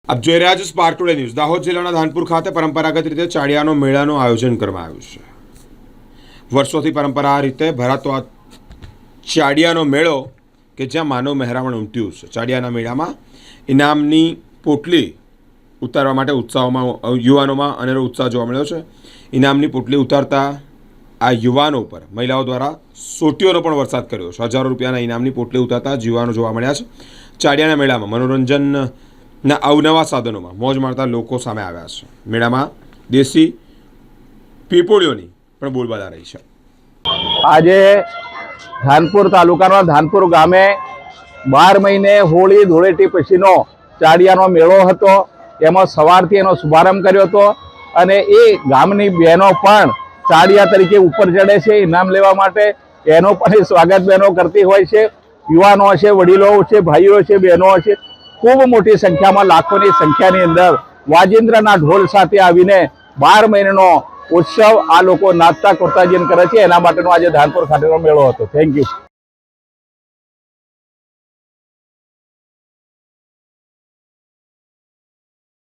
આપ જોઈ રહ્યા છો સ્પાર્ક ટુડે ન્યૂઝ। દાહોદ જિલ્લાના ધાનપુર ખાતે પરંપરાગત રીતે ચાડિયાનો મેળાનું આયોજન કરવામાં આવ્યું છે। વર્ષોથી પરંપરા આ રીતે ભરાતો આ ચાડિયાનો મેળો કે જ્યાં માનવ મહેરામણ ઉમટ્યું છે। ચાડિયાના મેળામાં ઇનામની પોટલી ઉતારવા માટે ઉત્સાહમાં યુવાનોમાં અનેરો ઉત્સાહ જોવા મળ્યો છે। ઇનામની પોટલી ઉતારતા આ યુવાનો પર મહિલાઓ દ્વારા સોટીઓનો પણ વરસાદ કર્યો છે। હજારો રૂપિયાના ઇનામની પોટલી ઉતારતા જ યુવાનો જોવા મળ્યા છે। ચાડિયાના મેળામાં મનોરંજન ના અવનવા સાધનોમાં મોજ માણતા લોકો સામે આવ્યા છે। મેળામાં દેશી પીપોળીઓની પણ બોલબાલા રહી છે। આજે ધાનપુર તાલુકાના ધાનપુર ગામે 12 મહિને હોળી ધૂળેટી પછીનો ચાડિયાનો મેળો હતો। એમાં સવારથી એનો શુભારંભ કર્યો હતો અને એ ગામની બહેનો પણ ચાડિયા તરીકે ઉપર ચડે છે ઇનામ લેવા માટે। એનો પણ સ્વાગત બહેનો કરતી હોય છે। યુવાનો છે, વડીલો છે, ભાઈઓ છે, બહેનો છે, ખૂબ મોટી સંખ્યામાં લાખોની સંખ્યાની અંદર વાજિંદ્રના ઢોલ સાથે આવીને 12 મહિનાનો ઉત્સવ આ લોકો નાચતા કરતા જઈને કરે છે। એના માટેનો આજે ધાનપુર ખાતેનો મેળો હતો। Thank you.